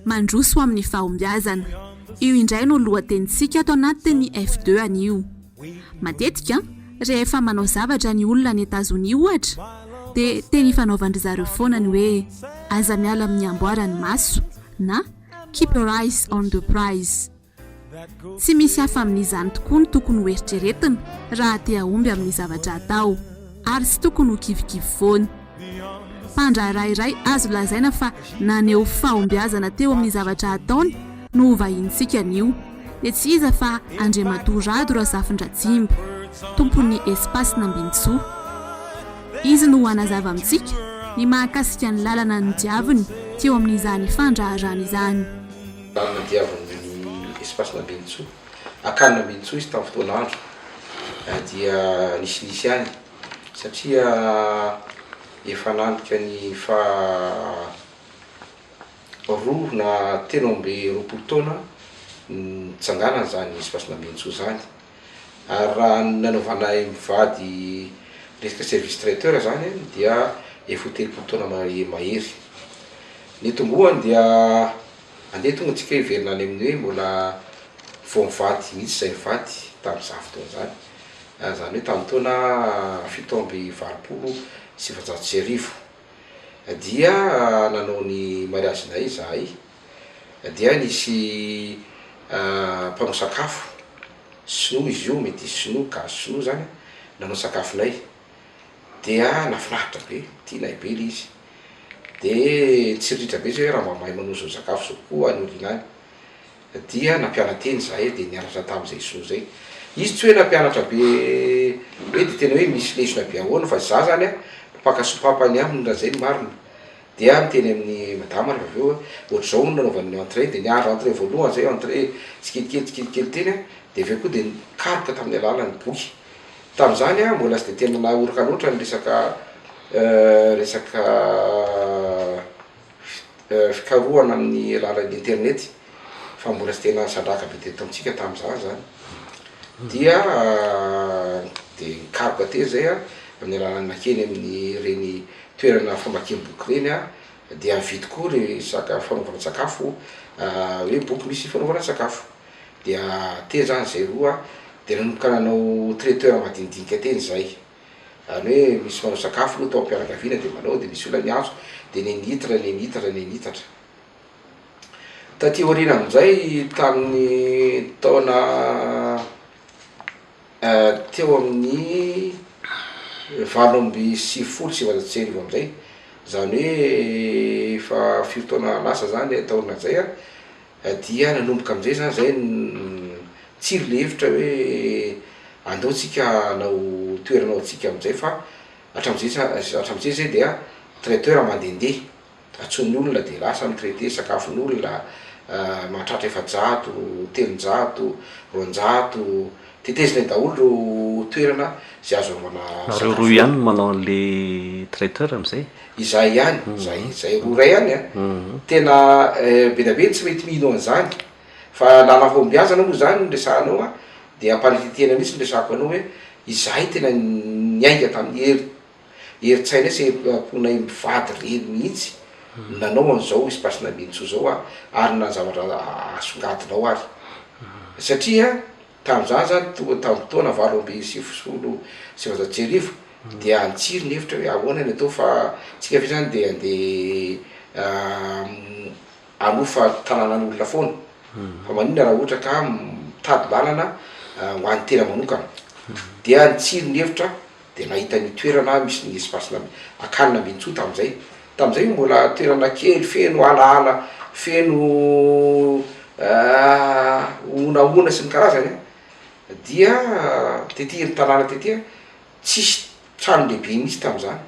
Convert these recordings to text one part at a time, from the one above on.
mandroso amin'ny fahombiazana. Io indray no lohatenintsika ato anatin'ny F2 anio. Matetika rehefa manao zavatra ny olona any Etazonia ohatra dia teny fanaovandry zareo foana ny hoe aza miala amin'ny amboarany maso na keep your eyes on the prize. Tsy misy hafa amin'izany tokoa ny tokony ho eritreretina raha te ahomby amin'ny zavatra atao ary tsy tokony ho kivikivy foana. Mpandrarairay azo lazaina fa naneo fahombiazana teo amin'ny zavatra ataony no hovahintsika anio. Dia tsy iza fa Andriamatoa Rado Razafindratsimba, tompon'ny espasy Nambintsoa. Izy no hanazava amintsika ny mahakasika ny lalana ny diaviny teo amin'izany fandraharany izany. Lalana diavin'ny espasy Nambintsoa, akany Nambintsoa izy tamin'ny fotoan'andro dia nisinisy ihany satria efa nanika ny roa na telo amby roapolo taona nitsanganana zany espasy Nambintsoa zany. Ary raha nanaovanay mivady resaka service traiteur zany dia efa telopolo taona mahery. Ny tomboany dia andeha tonga antsika hiverina any amin'ny hoe mbola vao mivady mihitsy zay mivady tamin'izany fotoana zany. Zany hoe tamin'ny taona fito amby valopolo sy efajato sy arivo dia nanao ny mariazinay zahay. Dia nisy mpanao sakafo sinoa izy io, mety sinoa gasy sinoa zany nanao sakafonay dia nafinaritra be, tianay be le izy. Dia tsiritra be zay raha mahay manao zao sakafo zao koa any Orina any. Dia nampianateny zahay dia nianatra tamin'izay sinoa zay. Izy tsy hoe nampianatra be hoe dia tena hoe misy lesona be ahoana fa za zany pakasopapany aminy raha zay ny marina. Dia miteny amin'ny madama rehefa avy eo ohatr'izao no nanaovan'ny entrée dia niaro entrée voalohany zay entrée tsikelikely teny dia avy eo koa dia nikaroka tamin'ny alalan'ny boky. Tamin'izany mbola tsy dia tena naoraka loatra ny resaka fikarohana amin'ny alalan'ny internet fa mbola tsy tena sandraka be teto amintsika tamin'izany zany. Dia nikaroka teny zay amin'ny alalan'ny nakeny amin'ny reny toerana famakiam-boky reny dia mividy koa resaka fanaovana sakafo hoe boky misy fanaovana sakafo. Dia teny zany zay roa dia nanomboka nanao traiteur madinidinika teny zay. Any hoe misy manao sakafo no tao am-pianakaviana dia manao dia misy olona miantso dia nenitatra. Taty aoriana amin'izay tamin'ny taona teo amin'ny valo amby sivifolo sy efajato sy arivo amin'izay zany hoe efa firy taona lasa zany taona zay dia nanomboka amin'izay zany zay tsiry le hevitra hoe andeontsika hanao toerana ao antsika amin'izay fa hatramin'izay zay dia traiteur mandehandeha atson'ny olona dia lasa mitraité sakafon'olona mahatratra efajato, telonjato, roanjato tetezinay daholo toerana zay azo amana. Reo roa ihany manao an'le traiteur amin'izay? Izay ihany, zay roa ray ihany tena be da be tsy mety mino an'izany fa lala fahombiazana moa zany no resahanao dia ampanitetena mihitsy no resahako anao hoe izahay tena niainga tamin'ny heritsaina sy ponay mivady reny mihitsy nanao an'izao espasy Nambintsoa zao ary na zavatra asongadinao ary satria tamin'izany zany tamin'ny taona valo amby sivifolo sy efajato sy arivo dia nitsiry ny hevitra hoe ahoana ny atao fa tsika ve zany dia andeha hanofa tanànan'olona foana fa maninona raha ohatra ka mitady lalana ho an'ny tena manokana. Dia nitsiry ny hevitra dia nahita ny toerana misy ny espasy akany Nambintsoa tamin'izay mbola toerana kely feno alaala feno onaona sy ny karazany dia tetỳ ny tanàna tetỳ tsisy trano lehibe mihitsy tamin'izany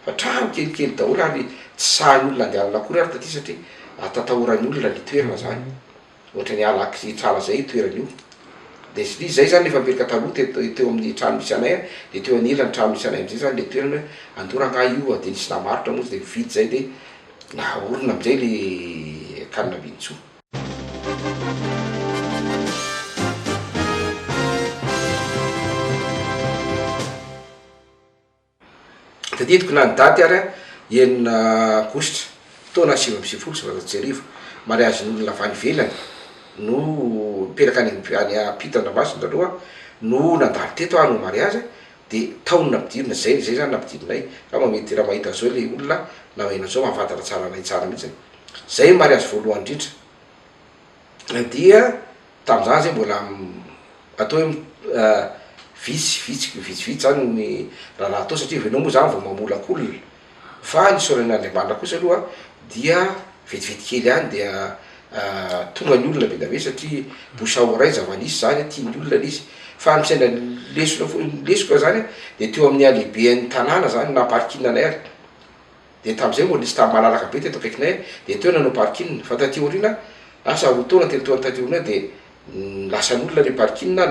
fa trano kelikely daholo ary tsy sahan'ny olona andehanana akory ary taty satria atatahorany olona ny toerana zany ohatra ny alaky trala zay toerana io. Dia zay zany efa mipetraka taloha teo amin'ny trano misy anay dia teo anilany trano misy anay amin'izay zany le toerana hoe andoranga io dia nisy namarotra moa dia mividy zay dia naorina amin'izay le akany Nambintsoa. Tadidiko na ny daty ary enina aogositra taona 7 sy 7 mariazy n'olona avy any ivelany no miperaka any ampita-Andramasina aloha no nandalo teto no mariazy de taona nampidirina zay zany nampidirinay raha mamety raha mahita zao le olona na ena zao mahavantana tsara nay tsara mihitsy zay mariazy voalohany indrindra dia tam'izany zay mbola atao hoe vitsivitsy zany ny raha atao satria venao moa zany vao mamolakolona fa ny soran'Andriamanitra kosa aloha dia vetivety kely any dia tonga ny olona be da be satria bosao ray zava-nisy zany tiany olona izy fa misaina lesoko zany de teo amin'ny alehiben'ny tanàna zany na parkinanay ary de tam'izay mbola nisy tamy malalaka be teto akaikinay de teo nanao parking fa taty aorina asa hotoana telotoana taty aorina de lasan'olona le parking na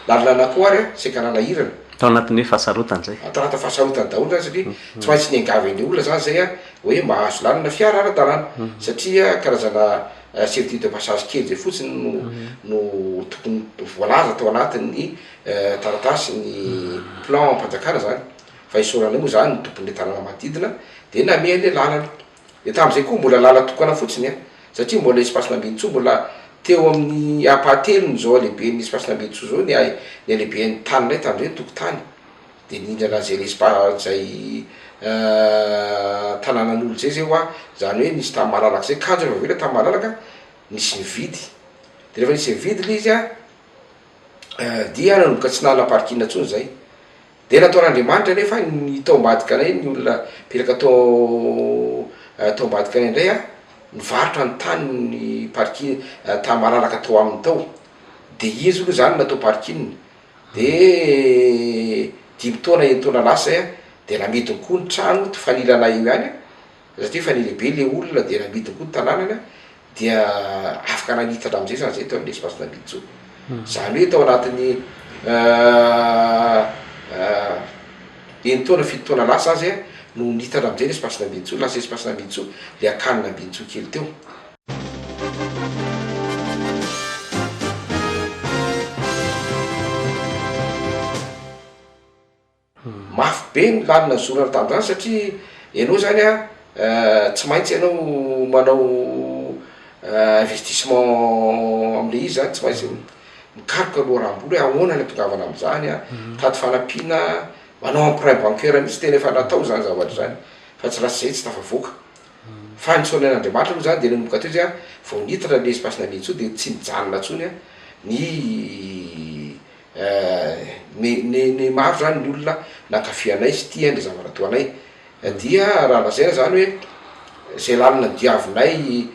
lalana koa ary seka nanahirana tao anatin'ny hoe fahasarotany zay atanata fahasarotany daholo zany satria tsy maintsy niangavy an'le olona zany zay hoe mahazo lalana fiara ara-dalàna satria karazana servitude de passage kely zay fotsiny no tokony voalaza atao anatin'ny taratasy ny plan mpanjakana zany fa isorana moa zany ny tompon'le tanàna manodidina de namea le lalana de tam'izay koa mbola lala tokana fotsiny satria mbola espace nambinitso mbola teo amin'ny apahatelony zao alehiben'ny espace nambinitso zao ny alehiben'ny taninay tam'izay tokotany de nindrana zay l'espace zay tanànan'olo zay hoa zany hoe nisy tamy malalaka zay kanjo rehefa vela tamy malalaka nisy nividy de rehefa nisy nividy le izy dia nanomboka tsy nana parking ntsony zay de nataon'Andriamanitra nefa ny taombadika anay ny olona piraka taombadika anay indray nivarotra ny tany ny parking tamy malalaka tao aminy tao de izy aloha zany natao parking de 5 taona taona lasa de namidiny koa ny trano ty fanilanay io ihany satria fanilehibe le olona de namidiny koa ny tanànany dia afaka nanitatra am'izay zany zay teo amin'ny espace nambitso zany hoe tao anatin'ny 9 taona 7 taona lasa azy no nitatra am'izay le espace nambitso lasa espace nambitso le akany nambitso kely teo mafy be ny lalina ny zorana tam'izany satria ianao zany tsy maintsy ianao manao investissement am'le izy zany tsy maintsy mikaroka aloha rahambola hoe ahoana ny ampitongavana am'izany tady fanampiana manao emprunt bancaire mihitsy tena efa natao zany zavatra zany fa tsy lasa zay tsy tafavoaka fa nysoanan'Andriamanitra moa zany de nanomboka teo zay vao nitatra le espace nambinitso de tsy nijanona ntsony ny maro zany ny olona nankafianay sy tia le zavatra toanay dia raha lazaina zany hoe zay lalina diavinay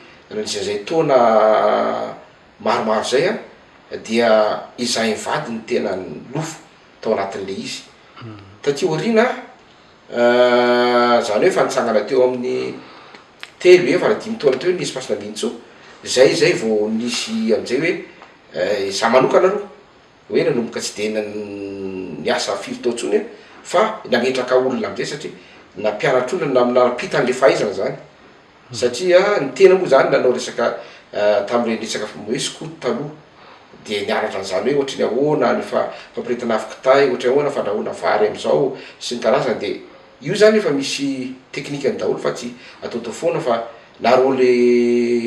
zay taona maromaro zay dia izay mivady ny tena ny lofo tao anatin'le izy taty orina zany hoe fa nitsangana teo amin'ny telo fa 5 taona teo ny espace nambinitso zay vao nisy am'izay hoe za manokana aloha hoe nanomboka tsy de niasa 5 tao ntsony fa nametraka olona am'izay satria nampianatr'olona nampita-n'le fahaizana zany satria ny tena moa zany nanao resaka tam'ireny resaka hoe skoto taloha de nianatra an'izany hoe ohatrany ahoana ny fampiretana afo kitay ohatrany ahoana fandrahoana vary am'izao sy ny karazany de io zany efa misy teknikany daholo fa tsy ataotao foana fa naro le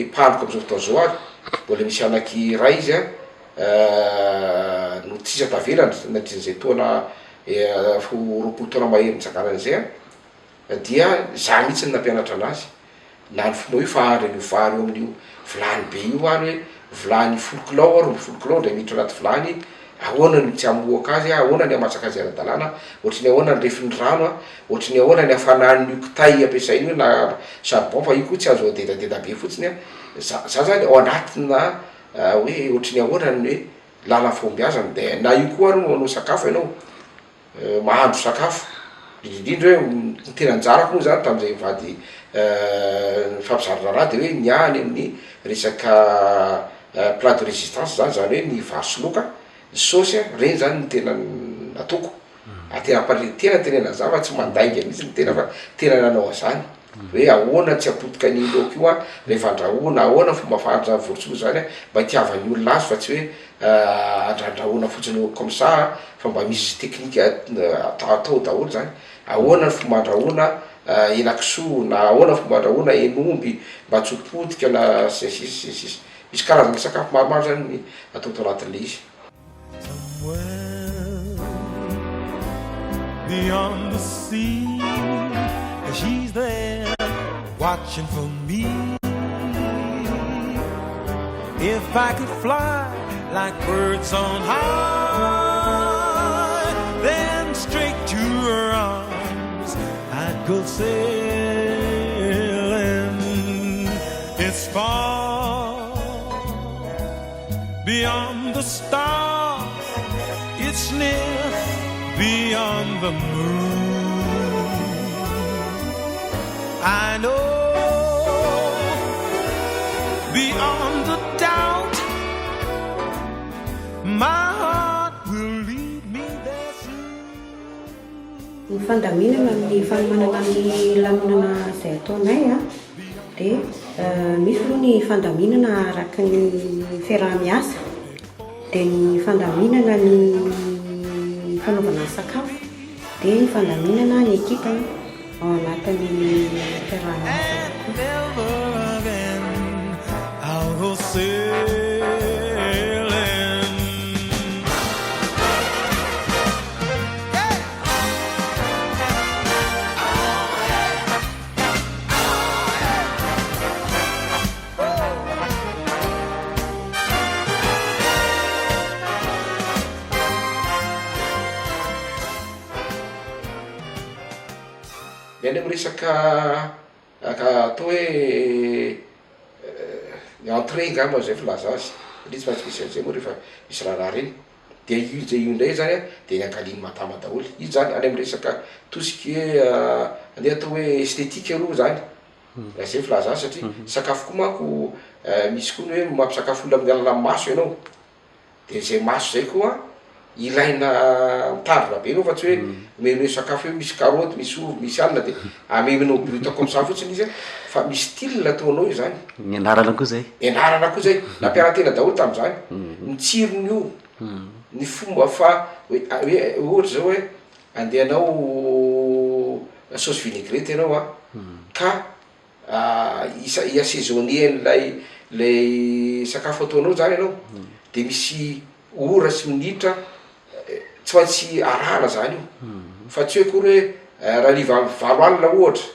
mpandroka am'izao fotoana zao ary mbola misy anaky ray izy no tsisa tavelany nadrin'izay taona 20 taona mahery nitsakanany zay dia za mihitsy ny nampianatra anazy na ny fomba hoe fahandreny vary eo amin'io vilany be io ary hoe vilany 10 kilao ary 10 kilao ndray miditra anaty vilany ahoana ny tsy amoaka azy ahoana ny amatsaka azy ara-dalàna ohatrany ahoana ny refiny rano ohatrany ahoana ny afanan'io kitay ampiasainy hoe na charbon fa io koa tsy azo adedadeda be fotsiny za zany ao anatina hoe ohatrany ahoana ny hoe lala fombiazana de na io koa ary manao sakafo ianao mahandro sakafo indrindra hoe ny tena njarako moa zany tam'izay mivady fampizarona raha de hoe niany amin'ny resaka plat de résistance zany zany hoe ny vary soloka ny saosy reny zany ny tena natoko tena tenena za fa tsy mandainga mihitsy ny tena fa tena nanao azany hoe ahoana tsy apotika ny laoko io rehefa andrahoana ahoana fomba fahandro zany vorotsoa zany mba hitiavan'ny olona azy fa tsy hoe andrahoana fotsiny comme ça fa mba misy teknika atao daholo zany ahoana ny fombandrahoana elakisoa na ahoana ny fombandrahoana enomby mba tsopotika na sisy misy karazana sakafo maromaro zany atao anatin'le izy. Beyond the sea, she's there watching for me. If I could fly like birds on high, then straight to her arms I'd go sailing. It's far beyond the stars, it's near beyond the moon. I know beyond the doubt my heart will lead me there soon. Ny fandaminana amin'ny fanomanana ny lamonana izay ataonay dia misy aloha ny fandaminana araka ny fiaraha-miasa, dia ny fandaminana ny fanaovana sakafo, dia ny fandaminana ny ekipa ao anatin'ny fiaraha-miasa. Any amin'ny resaka atao hoe entrée ngamba zay filaza azy satria tsy maintsy misy an'izay moa rehefa misy raharaha reny, dia io indray zany dia ny ankaliny matama daholo io zany any amin'ny resaka tout ce qui est andeha atao hoe esthétique aloha zany zay filaza azy satria sakafo koa manko misy koa ny hoe mampisakafo olona amin'ny alalan'ny maso ianao, dia zay maso zay koa ilaina mitandrina be anao fa tsy hoe omenoe sakafo hoe misy karoty, misy ovy, misy alina dia amemenao brut comme ça fotsiny izy fa misy style ataonao io zany. Ny anarana koa zay. Anarana koa zay nampiarantena daholo tamin'izany. Ny tsirony io, ny fomba fa hoe ohatra zao hoe andehanao sauce vinaigrette ianao ka i-assaisonner an'ilay sakafo ataonao zany ianao, dia misy ora sy minitra tsy maintsy arahana zany io, fa tsy hoe kory hoe raha liva valo alina ohatra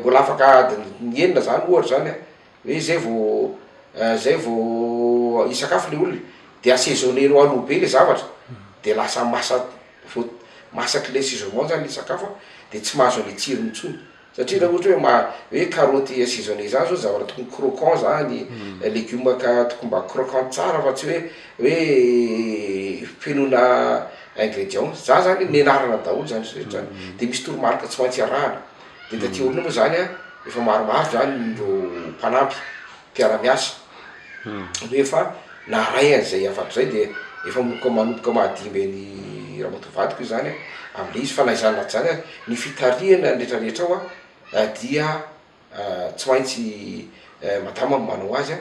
mbola afaka adiny enina zany ohatra zany hoe zay vao isakafo le olona dia assaisonner-nao aloha be le zavatra dia lasa masaky le assaisonnement zany le sakafo dia tsy mahazo an'le tsirony intsony. Satria raha ohatra hoe carotte assaisonné zany zao zavatra tokony croquant zany, légume ka tokony mba croquant tsara fa tsy hoe fenoina ingrédient za zany nenarana daholo zany zany. Dia misy toromarika tsy maintsy arahana, dia taty olona moa zany efa maromaro zany ro mpanampy mpiara-miasa hoe fa naray an'izay afatr'izay dia efa manomboka mahadimby ny ramatoavadiko io zany amin'le izy fa naizana zany ny fitariana rehetrarehetra ao dia tsy maintsy madama manao azy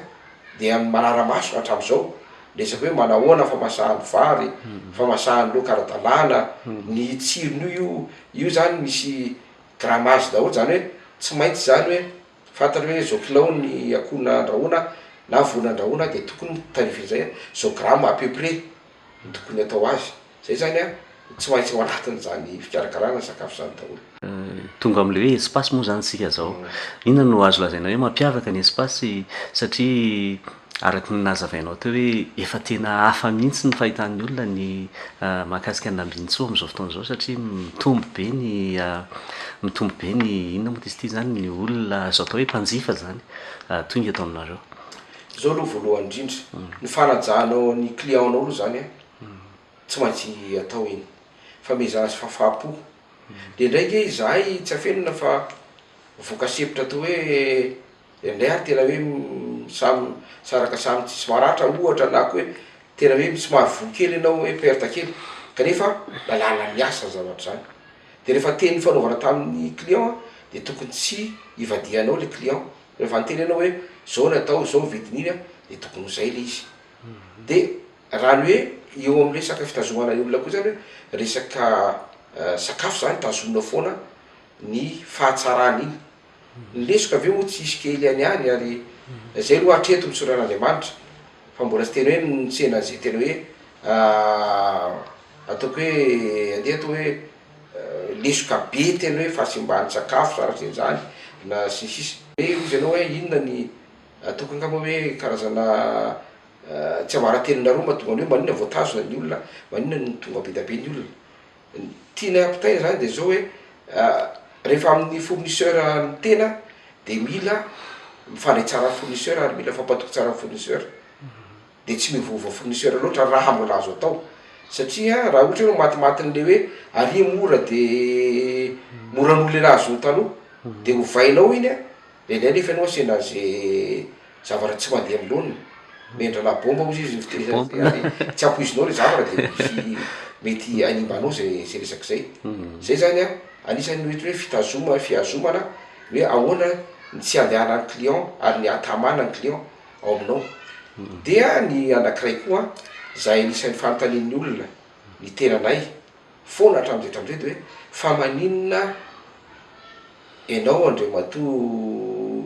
dia manara-maso hatramin'izao resaky hoe manahoana famasahany vary, famasahany loka ara-dalàna, ny tsirony io zany misy grammage daholo zany hoe tsy maintsy zany hoe fantany hoe zao kilao ny akohona andrahoana na vona andrahoana dia tokony tarify zay zao gramme à peu près ny tokony atao azy, zay zany tsy maintsy ao anatin'izany fikarakarana sakafo zany daholo. Tonga amin'le hoe espace moa zany sika zao, inona no azo lazaina hoe mampiavaka ny espace satria araky ny nazavainao teo hoe efa tena hafa mihitsy ny fahitan'ny olona ny mahakasika ny Ambinitsoa amin'izao fotoana izao satria mitombo be ny inona moa izy ity zany ny olona azo atao hoe mpanjifa zany tonga eto aminareo. Zao aloha voalohany indrindra ny fanajanao ny client-nao aloha zany tsy maintsy atao iny fa mizana azy fahafapo, dia ndraiky zahay tsy afenina fa voakasepitra atao hoe indray ary tena hoe saraka samy tsy maratra ohatra na koa hoe tena hoe tsy mahavoa kely ianao hoe perte kely kanefa lalàna miasa zavatra zany. Dia rehefa teny fanaovana tamin'ny client dia tokony tsy ivadianao le client, rehefa nyteny ianao hoe zao ny atao zao vidiny iny dia tokony zay le izy. Dia raha ny hoe eo amin'ny resaka fitazomana ny olona koa zany hoe resaka sakafo zany tazomina foana ny fahatsarany iny nlesoka aveo moa tsy isy kely any any ary zay loha atreto mitsoran'andriamanitra fa mbola tsy tena hoe nitsena zay tena hoe ataoko hoe andeha atao hoe lesoka be tena hoe fahasimbany sakafo sarateny zany na sisisy hoe izy anao hoe inona ny ataoko angamba hoe karazana tsy amara-tenina roa mahatonga hoe manina voatazona ny olona manina ny tonga be da be ny olona tiana ampitaina zany de zao hoe rehefa amin'ny fournisseur ny tena de mila mifandray tsara ny fournisseur ary mila fampatoky tsara ny fournisseur de tsy mivoava fournisseur loatra raha mbola azo atao satria raha ohatra hoe matimatin'le hoe aria mora de moran'olo le azo taloha de hovainao iny a lelay nefa anao asena ze zavatra tsy mandeha amiloniny mendrana bomba ozy izy tsy ampoizinao le zavatra de misy mety animbanao zay resaky zay zay zany a anisan'ny mety hoe fiazomana hoe ahoana ny tsy andehanany client ary ny atamana ny client ao aminao dia ny anankiray koa zay anisan'ny fanontanian'ny olona ny tenanay foana hatramin'izay de hoe fa maninona ianao andriamato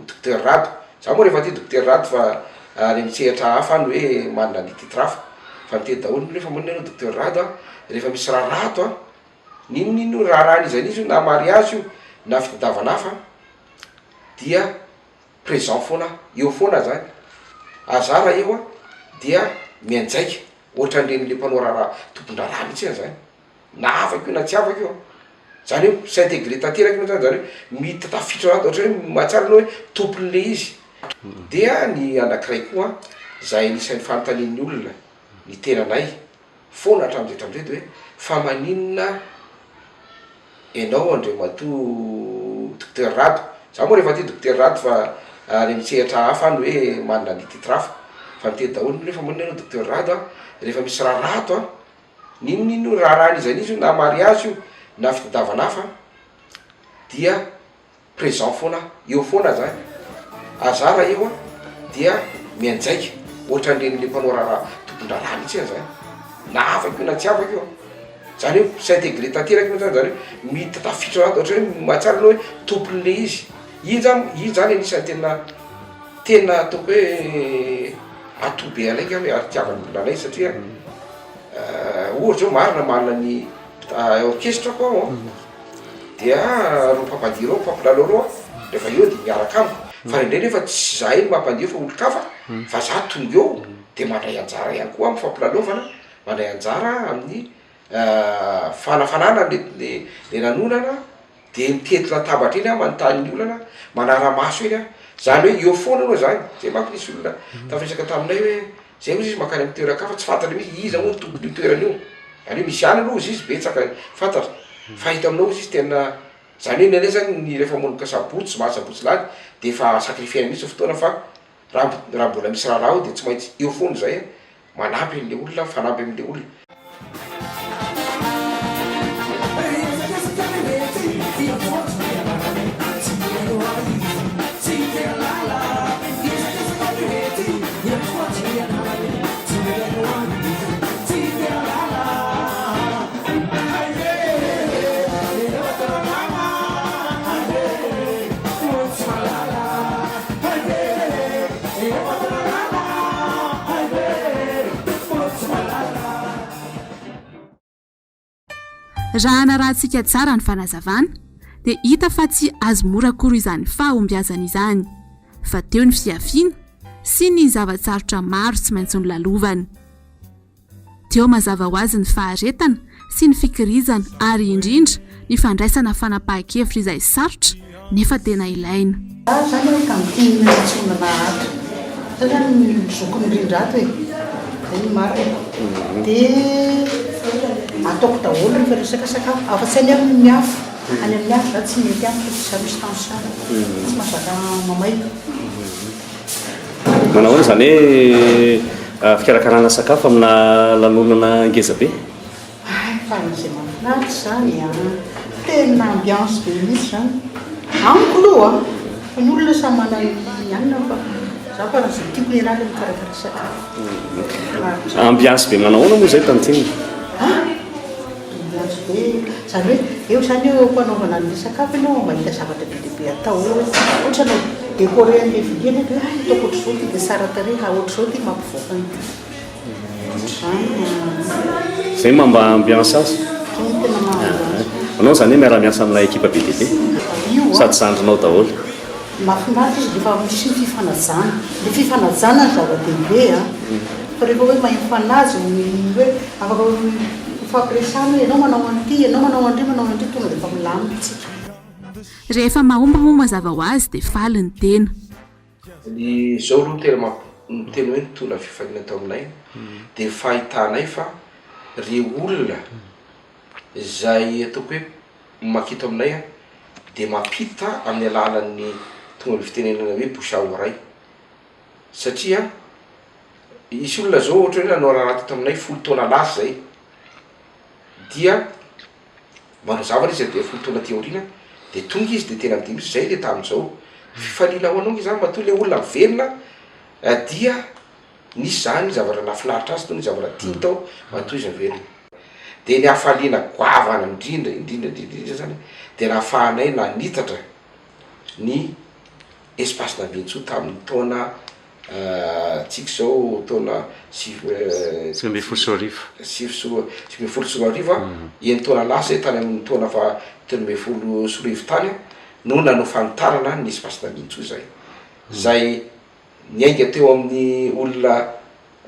docteur Rado za moa rehefa ty docteur Rado fa any mitsehatra hafa any hoe manana ny titrafa fa mitety daholo rehefa manina anao docteur Rado a rehefa misy raha rato a ninonino raha rany izy io na mariage io na fitadiavana hafa dia présent foana eo foana zany azara eo a dia mianjaika ohatran'ireny le mpanao raha tompon-draharaha mihitsy zany na afaka io na tsy afaka io zany hoe s'intégrer tanteraky io zany zany hoe mitatafitra raha ohatra hoe mahatsara anao hoe tompon'le izy dia ny anankiray koa zay anisan'ny fanontanian'ny olona ny tenanay foana hatramin'izay de hoe fa maninona ianao andriamato docteur Rado za moa rehefa ty docteur Rado fa any mitsehatra hafa any hoe manana ny titrafa fa mitety daholo rehefa manina anao docteur Rado a rehefa misy raha rato a ninonino raha rany izy io na mariage io na fitadiavana hafa dia présent foana eo foana zany azara eo a dia mianjaika ohatran'ireny le mpanao raha tompon-draharaha mihitsy zany na afaka io na tsy afaka io zany hoe s'intégrer tanteraky io zany zany hoe mitatafitra raha ohatra hoe mahatsara anao hoe tompon'le izy iny zany anisan'ny tena ataoko hoe atobe alaika hoe aritiavany olona anay satria ohatra zao marina manana ny orchestre koa ao dia ro mpampandihy reo mpampilalao reo rehefa eo de miaraka amiko fa indray nefa tsy za iny mampandihy fa olo-kafa fa za tonga eo de mandray anjara ihany koa amy fampilalaovana mandray anjara amin'ny fanafanana le nanonana de mitety latabatra iny a manontany ny olana manara-maso iny a zany hoe eo foana anao zany zay manko nisy olona tafiresaka taminay hoe zay moa izy makany amy toerakafa tsy fantatra mihitsy iza moa ny tompony toeran'io zany hoe misy any aloha izy betsaka fantatra fa hita aminao izy tena zany hoe nylay zany ny rehefa monoka sabotsy mahasabotsy lany de fa sacrifiena mihitsy fotoana fa raha mbola misy raha ao de tsy maintsy eo foana zay manampy an'le olona fanampy am'le olona raha anarahantsika tsara ny fanazavana dia hita fa tsy azo mora akory izany fahombiazana izany fa teo ny fiaviana sy ny zavatsarotra maro tsy maintsy ny lalovany teo mazava ho azy ny faharetana sy ny fikirizana ary indrindra ny fandraisana fanapahan-kevitra izay sarotra nefa tena ilaina zany hoe kamtinina nitsona lahatra satria nizoko indrindra ato e zay ny marina dia ataoko daholo rehefa resaka sakafo afa-tsy any amin'ny miafo any amin'ny afo za tsy mety amiko sa misy tension tsy mahazaka mamaika manao hoe zany hoe fikarakarana sakafo amina lanonana ngeza be fa izay mahafinaritra zany tena ambiance be mihitsy zany amiko aloha fa ny olona samy manana ianina fa za fa zay tiako ny anala mikarakara sakafo ambiance be manao ahoana moa zay tantiny ambiance be zany hoe eo zany eo mpanaovana ny sakafo ianao mahita zavatra bedibe atao ohatra anao décoren'le vidiana hoe ataoko ohatr' zao ty dia sara tarehy ohatr' zao ty mampivoaka ny zay mamba ambiance azy tena anao zany hoe miara-miasa amina ekipa BDB io sady zandrinao daholo mahafinaritra izy rehefa misy ny fifanajana le fifanajana ny zava-dehibe a fa rehefa hoe mahifanazy hoe afaka fampiresana hoe ianao manao an'ity ianao manao an'ity manao an'ity tonga dia efa milamina tsika rehefa mahombamomba mazava ho azy dia faly ny tena ny zao aloha tena miteny hoe nitona fifaliana tao aminay dia fahitanay fa re olona zay ataoko hoe makita aminay a dia mampita amin'ny alalan'ny tonga fitenenana hoe bouche ray satria isy olona zao ohatra hoe nanao raha raha aminay 10 taona lasy zay dia manao zavatra izy dia 10 taona teorina dia tonga izy dia tena midimy zay le tamin'izao fifaliana ho anao zany matoa le olona mivelona dia nisy zany zavatra nafinaritra azy toy ny zavatra tiany tao matoa izy mivelona dia ny hafaliana goavana indrindra zany dia nahafahanay nanitatra ny espace nambintso tamin'ny taona tsika zao taona sivy folo sy arivo eny taona lasa tany amin'ny taona fa telo amby folo sy roa tany no nanao fanitarana ny espace nambintso zay niainga teo amin'ny olona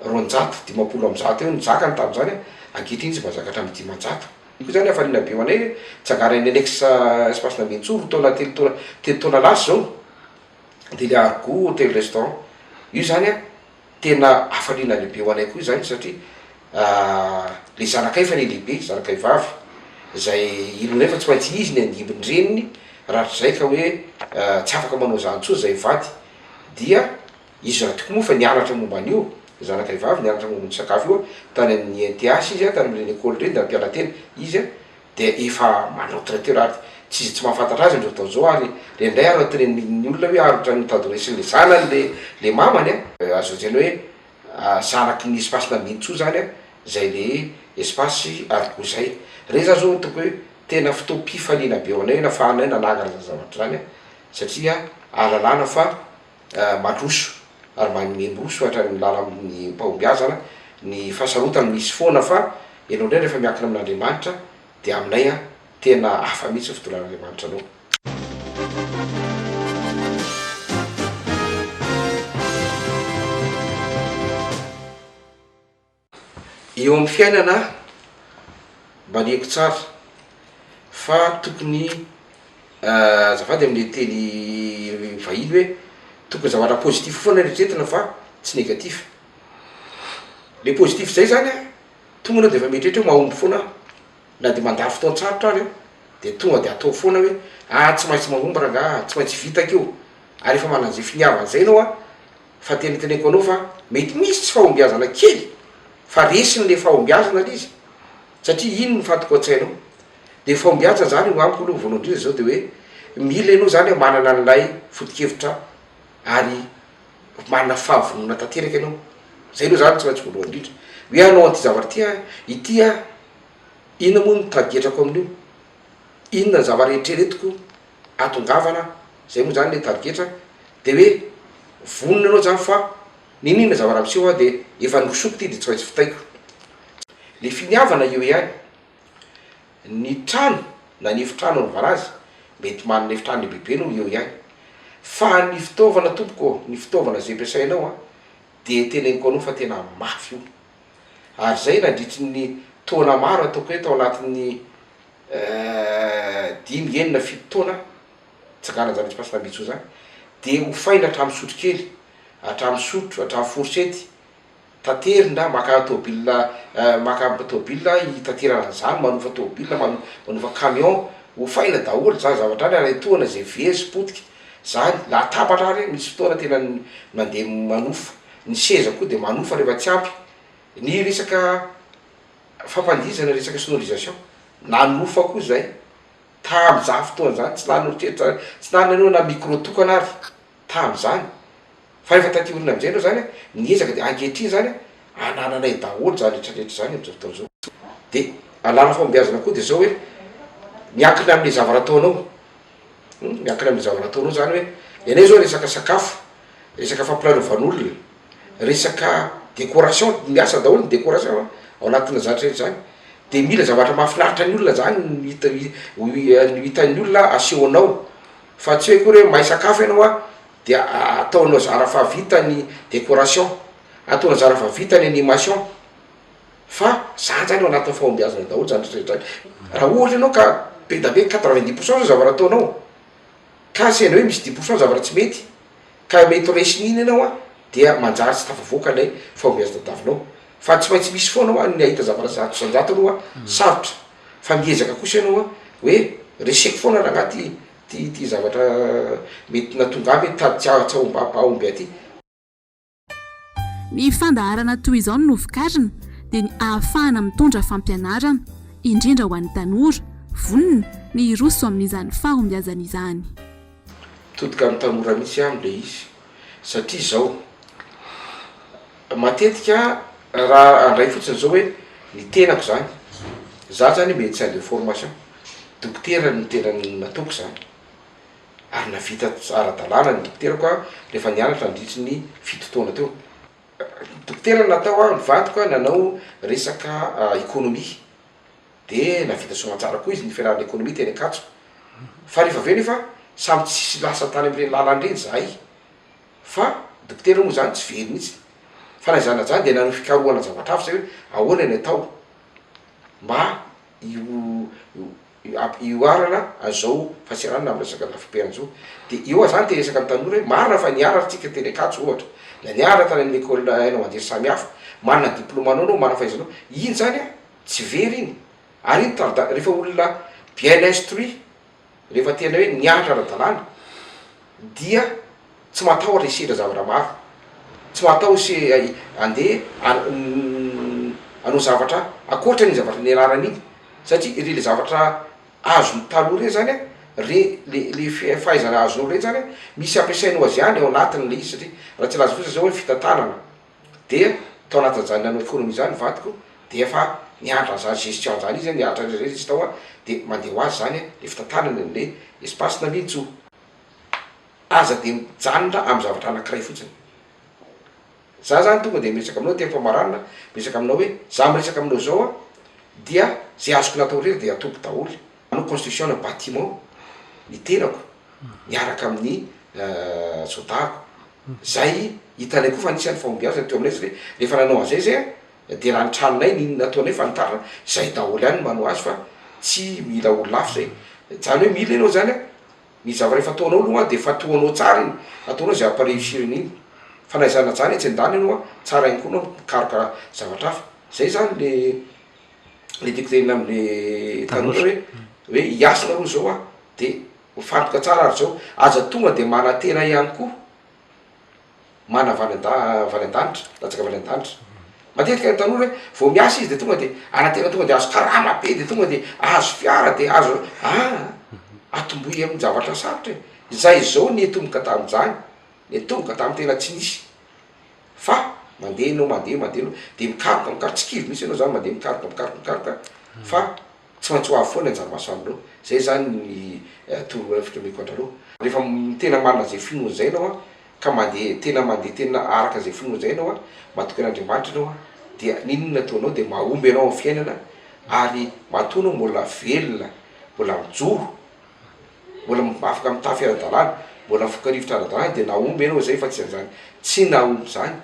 200 eo nizakany tamin'izany ankehitriny izy mazaka hatramin'ny 500 io zany hafaliana be ho anay tsy angarany annexe espace nambintso taona telo taona lasy zao dia le argo hotel restaurant io zany a tena hafaliana lehibe ho anay koa zany satria le zanakay fa le lehibe zanakay vavy zay ilonay fa tsy maintsy izy ny andibony reniny rahatr' zay ka hoe tsy afaka manao zany tsoa zay vady dia izy raha toko moa fa nianatra momba an'io zanakay vavy nianatra momba ny sakafo io tany amin'ny NTH izy a tany amin'ireny école reny da mpiala tena izy a dia efa manao traiteur ary tsy mahafantatra azy andreo tao zao ary le indray ary tenen'ny olona hoe arotra nitadoresiny le zanany le mamany a azo zany hoe zanaky ny espace nambintso zany a zay le espace argo zay reza zao toko hoe tena fotoam-pifaliana be ho anay nafahanay nanagana za zavatra zany a satria ahalalana fa mandroso ary manembroso hatrany lala amin'ny mpahombiazana ny fahasarotany misy foana fa ianao indray rehefa miankina amin'Andriamanitra dia aminay a tena hafa mihitsy fitolan'Andriamanitra anao eo amin'ny fiainana maniako tsara fa tokony zafady amin'ny teny vahiny hoe tokony zavatra positif foana retretina fa tsy négatif le positif zay zany a tonga anao dia efa mieritrehitra hoe mahomby foana na dia mandary fotoan-tsarotra ary dia tonga dia atao foana hoe tsy maintsy mahomby ranga tsy maintsy vitakeo ary efa manan'izay finiavana zay anao a fa teniteneko anao fa mety misy tsy fahombiazana kely fa resiny le fahombiazana le izy satria ino ny fantoko an-tsainao dia fahombiazana zany ho amiko aloha voalohany indrindra zao dia hoe mila ianao zany manana an'ilay foto-kevitra ary manana fahavonona tanteraka ianao zay aloha zany tsy maintsy voalohany indrindra hoe anao an'ity zavatra ity a inona moa no targetrako amin'io inona ny zava-rehetreretiko atongavana zay moa zany le targetra dia hoe vonona anao zany fa ninona zava-rampiseho a dia efa nosoko ty dia tsy maintsy fitaiko le finiavana eo ihany ny trano na ny efitrano anovana azy mety manana efitrano le bebe no eo ihany fa ny fitaovana tompoko ny fitaovana zay ampiasainao a dia teneniko anao fa tena mafy io ary zay nandritry ny taona maro ataoko hoe tao anatin'ny 5-7 taona tsakana zany espace nambintso zany dia hofaina hatramin'ny sotro kely hatramin'ny sotro hatramin'ny forsety taterina maka tômôbila hitaterana zany manofa tômôbila manofa camion hofaina daholo zany zavatra any ary toana zay vezy potika zany latabatra ary misy fotoana tena mandeha manofa ny seza koa dia manofa rehefa tsy ampy ny resaka fampandizana resaka sonorisation nanofa koa zay tam'za fotoana zany tsy nanoritreritra tsy nananao na micro tokana ary tam'zany fa rehefa taty olona am'izay anao zany niezaka dia ankehitriny zany anananay daholo zany rehetrarehetra zany am'zao fotoana zao dia alana fahombiazana koa dia zao hoe miankina amin'le zavarataonao miankina amin'le zavarataonao zany hoe ianay zao resaka sakafo resaka fampirarovan'olona resaka décoration miasa daholo ny décoration ao anatina zany rehetra zany de mila zavatra mahafinaritra ny olona zany hitan'ny olona asehoanao fa tsy hoe koa hoe mahay sakafo ianao a de ataonao zara fa vita ny décoration ataonao zara fa vita ny animation fa zany zany ao anatin'ny fahombiazana daholo zany rehetra zany raha ohatra ianao ka be da be 90% zao zavatra ataonao ka sena hoe misy 10% zavatra tsy mety ka mety resin'iny ianao a dia manjary tsy tafavoaka lay fahombiazana davinao fa tsy maintsy misy foanao a ny ahita zavatra zanjato anao a sarotra fa miezaka kosa ianao a hoe reseko foana raha anaty ty zavatra mety natonga aby tady tsy ahomby aty. Ny fandaharana toy izao no novokarina dia ny ahafahana mitondra fampianarana indrindra ho an'ny tanora vonona ny roso amin'izany fahombiazana izany. Todika amin'ny tanora mihitsy am'le izy satria zao matetika raha andray fotsiny zao hoe ny tenako zany za zany médecin de formation dokotera ny tenany nataoko zany ary navita ara-dalàna ny dokoterako a rehefa nianatra andritry ny fitotoana teo dokotera natao a nivantoko a nanao resaka économie de navita soamantsara koa izy ny fianarana économie teny akatso fa rehefa aveo nefa samy tsisy lasa tany am'ireny lalandreny zahay fa dokotera moa zany tsy very mihitsy fa na zana zany de nanao fikarohana zavatra hafa zay hoe ahoana ny atao mba ioarana azao fasiarana amin'ny resaka lafipeana zao de eo a zany te resaka amin'ny tanora hoe marina fa niaratsika teny akatso ohatra na niara tany amin'ny école hainao mandeha samy hafa manana diplôme anao anao manana fahaizanao iny zany a tsy very iny ary iny rehefa olona bien instruit rehefa tena hoe nianatra ara-dalàna dia tsy matahotra hisera zavatra maro tsy mataho se andeha anao zavatra akoatra ny zavatra nianarana iny satria re le zavatra azony taloha reny zany a le fahaizana azonao reny zany a misy ampiasainao azy any ao anatiny le izy satria raha tsy laza fotsiny zao hoe fitantanana dia tao anatin'zany nanao économie zany vadiko de efa nianatra zany gestion zany izy nianatra reny izy tao a de mandeha ho azy zany le fitantanana le espace na mihitsy aza de mijanona amin'ny zavatra anankiray fotsiny za zany tonga de miresaka aminao tefa maranina miresaka aminao hoe za miresaka aminao zao a dia zay azoko natao rery de atoko daholo anao construction na bâtiment ny tenako miaraka amin'ny sodako zay hitanay koa fa anisan'ny fahombiazana teo aminay zay rehefa nanao an'izay zay a de raha ny tranonay ny nataonay fantarina zay daholo ihany manao azy fa tsy mila olo lafo zay zany hoe mila ianao zany a ny zavatra rehefa ataonao aloha de fatoanao tsara iny ataonao zay ampareusiriny iny fa naizana zany tsy andany ianao a tsara iny koa anao mikaroka zavatra hafa zay zany le tiako tenina am'le tanora hoe hiasana aloha zao a de fantoka tsara ary zao aza tonga de mana tena ihany koa mana valy an-danitra latsaka valy an-danitra matetika ny tanora hoe vao miasa izy de tonga de anatena tonga de azo karama be de tonga de azo fiara de azo atomboy amin'ny zavatra sarotra zay zao netomboka tamin'izany netomboka tamy tena tsy nisy fa mandeha anao mandeha de mikaroka tsy kivy misy anao zany mandeha mikaroka fa tsy maintsy ho avy foana anjary maso aminao zay zany ny torohevitra meko andraloha rehefa tena manana zay finoana zay anao a ka mandeha tena araka zay finoana zay anao a matoky an'Andriamanitra anao a dia ninona ataonao de mahomby anao amin'ny fiainana ary matonao mbola velona mbola mijoro mbola afaka mitafy ara-dalàna mbola mifoka rivotra ara-dalàna de nahomby anao zay fa tsy zany tsy nahomby zany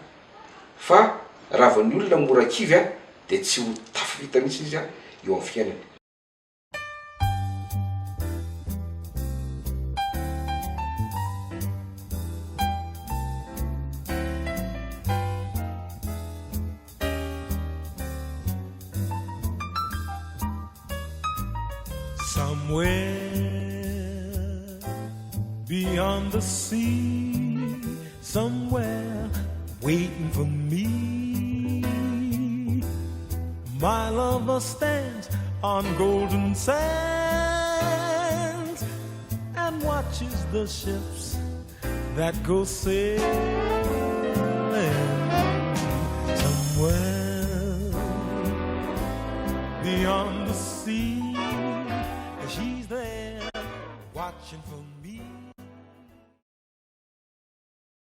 fa raha vao ny olona mora kivy a de tsy ho tafavita mihitsy izy a eo amin'ny fiainany. Somewhere beyond the sea, somewhere waiting for me, my lover stands on golden sands and watches the ships that go sailing. Somewhere beyond the sea she's there watching for me.